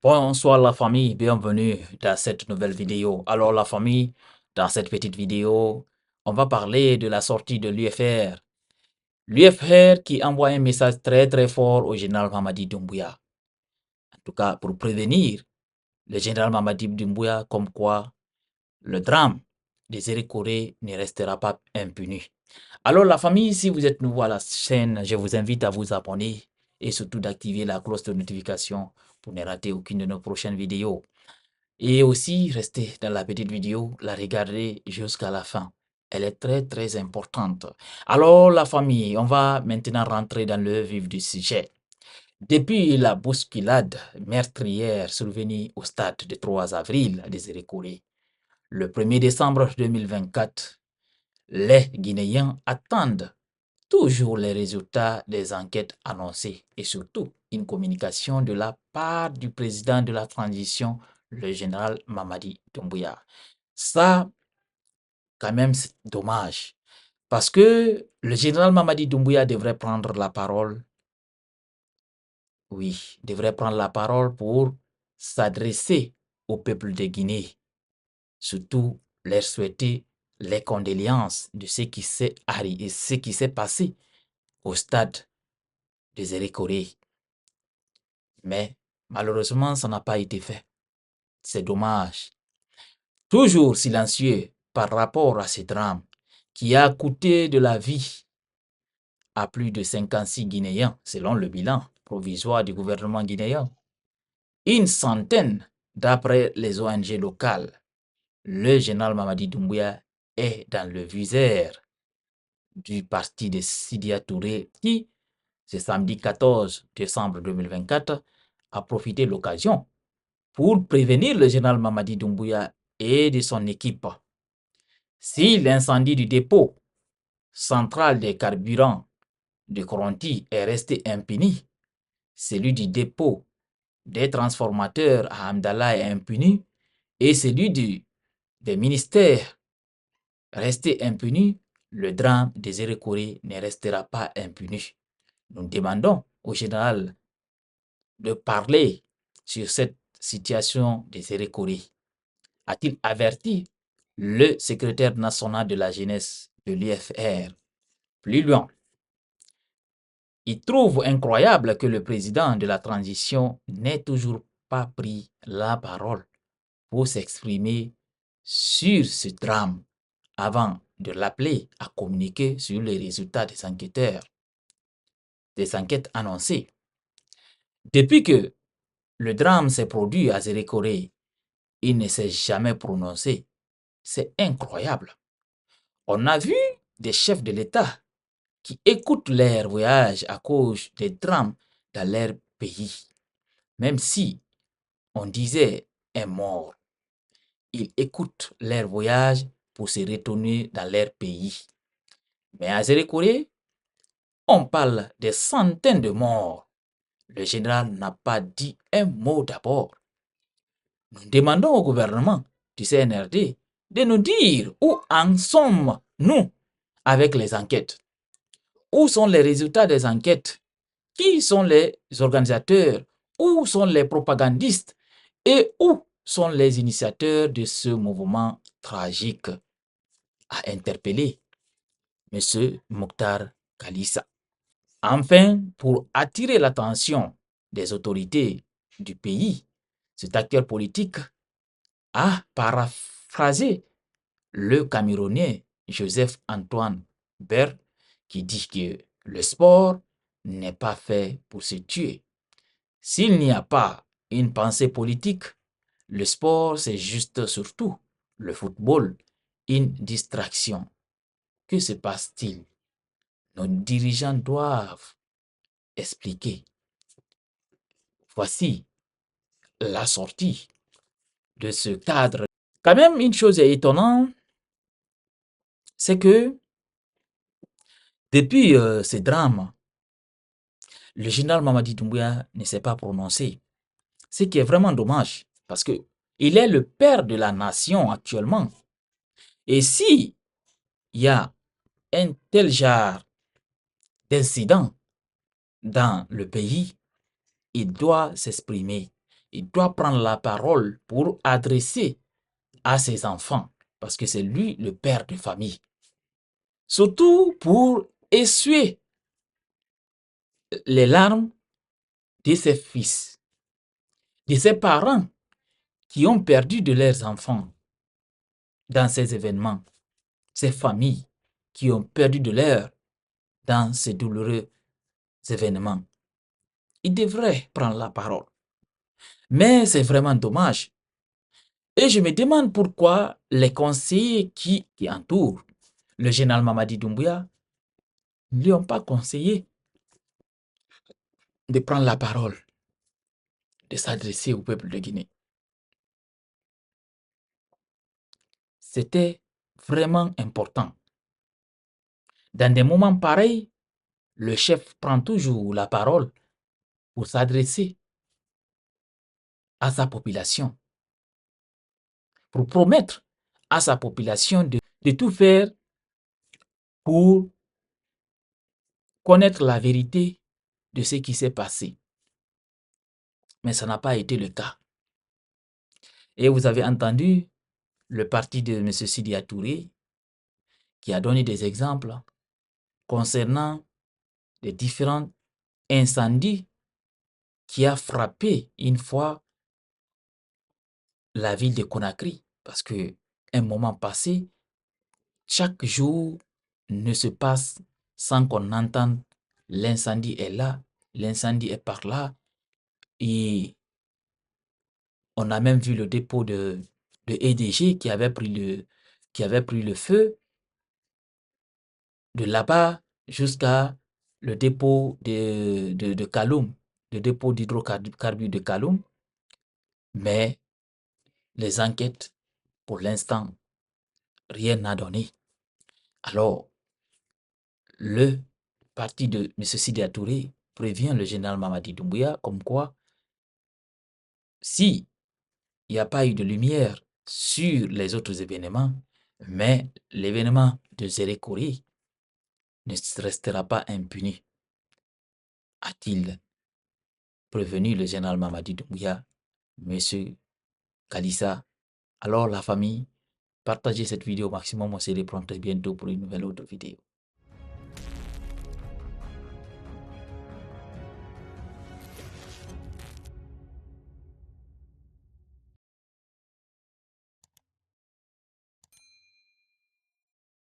Bonsoir la famille, bienvenue dans cette nouvelle vidéo. Alors la famille, dans cette petite vidéo, on va parler de la sortie de l'UFR. L'UFR qui envoie un message très fort au général Mamadi Doumbouya. En tout cas, pour prévenir le général Mamadi Doumbouya comme quoi le drame des Érékorés ne restera pas impuni. Alors la famille, si vous êtes nouveau à la chaîne, je vous invite à vous abonner et surtout d'activer la cloche de notification pour ne rater aucune de nos prochaines vidéos. Et aussi, restez dans la petite vidéo, la regarder jusqu'à la fin. Elle est très importante. Alors la famille, on va maintenant rentrer dans le vif du sujet. Depuis la bousculade meurtrière survenue au stade du 3 avril des Érécourés, le 1er décembre 2024, les Guinéens attendent toujours les résultats des enquêtes annoncées et surtout une communication de la part du président de la transition, le général Mamadi Doumbouya. Ça, quand même, c'est dommage parce que le général Mamadi Doumbouya devrait prendre la parole, oui, devrait prendre la parole pour s'adresser au peuple de Guinée, surtout leur souhaiter les condoléances de ce qui s'est passé au stade des Érécorés. Mais malheureusement, ça n'a pas été fait. C'est dommage. Toujours silencieux par rapport à ce drame qui a coûté de la vie à plus de 56 Guinéens, selon le bilan provisoire du gouvernement guinéen. Une centaine d'après les ONG locales. Le général Mamadi Doumbouya est dans le viseur du parti de Sidia Touré qui, ce samedi 14 décembre 2024, a profité de l'occasion pour prévenir le général Mamadi Doumbouya et de son équipe. Si l'incendie du dépôt central des carburants de Koronti est resté impuni, celui du dépôt des transformateurs à Hamdallah est impuni et celui des ministères resté impuni, le drame des Érékorés ne restera pas impuni. Nous demandons au général de parler sur cette situation des Érékorés. A-t-il averti le secrétaire national de la jeunesse de l'UFR? Plus loin, il trouve incroyable que le président de la transition n'ait toujours pas pris la parole pour s'exprimer sur ce drame avant de l'appeler à communiquer sur les résultats des enquêteurs, des enquêtes annoncées. Depuis que le drame s'est produit à Zérékoré, il ne s'est jamais prononcé. C'est incroyable. On a vu des chefs de l'État qui écoutent leur voyage à cause des drames dans leur pays. Même si on disait un mort, ils écoutent leur voyage pour se retourner dans leur pays. Mais à Zérékoré, on parle des centaines de morts. Le général n'a pas dit un mot d'abord. Nous demandons au gouvernement du CNRD de nous dire où en sommes-nous avec les enquêtes. Où sont les résultats des enquêtes? Qui sont les organisateurs? Où sont les propagandistes? Et où sont les initiateurs de ce mouvement tragique? A interpellé M. Mokhtar Kalissa. Enfin, pour attirer l'attention des autorités du pays, cet acteur politique a paraphrasé le Camerounais Joseph-Antoine Bert qui dit que le sport n'est pas fait pour se tuer. S'il n'y a pas une pensée politique, le sport c'est juste surtout le football, une distraction. Que se passe-t-il? Nos dirigeants doivent expliquer. Voici la sortie de ce cadre. Quand même, une chose est étonnante, c'est que depuis ce drame, le général Mamadi Doumbouya ne s'est pas prononcé. Ce qui est vraiment dommage, parce que il est le père de la nation actuellement. Et si il y a un tel genre d'incident dans le pays, il doit s'exprimer. il doit prendre la parole pour adresser à ses enfants, parce que c'est lui le père de famille. Surtout pour essuyer les larmes de ses fils, de ses parents qui ont perdu de leurs enfants dans ces événements, ces familles qui ont perdu de leurs dans ces douloureux événements. Il devrait prendre la parole. Mais c'est vraiment dommage. Et je me demande pourquoi les conseillers qui entourent le général Mamadi Doumbouya ne lui ont pas conseillé de prendre la parole, de s'adresser au peuple de Guinée. C'était vraiment important. Dans des moments pareils, le chef prend toujours la parole pour s'adresser à sa population, pour promettre à sa population de tout faire pour connaître la vérité de ce qui s'est passé. Mais ça n'a pas été le cas. Et vous avez entendu le parti de M. Sidi Touré qui a donné des exemples concernant les différents incendies qui a frappé une fois la ville de Conakry. Parce que un moment passé, chaque jour ne se passe sans qu'on entende l'incendie est là, l'incendie est par là. Et on a même vu le dépôt de EDG qui avait pris le feu de là-bas jusqu'à le dépôt de Kaloum, le dépôt d'hydrocarbures de Kaloum. Mais les enquêtes, pour l'instant, rien n'a donné. Alors, le parti de M. Sidi Touré prévient le général Mamadi Doumbouya comme quoi, si il n'y a pas eu de lumière sur les autres événements, mais l'événement de Zérékouri ne restera pas impuni, a-t-il prévenu le général Mamadi Doumbouya, M. Kalissa. Alors la famille, partagez cette vidéo au maximum, on se reprend très bientôt pour une nouvelle autre vidéo.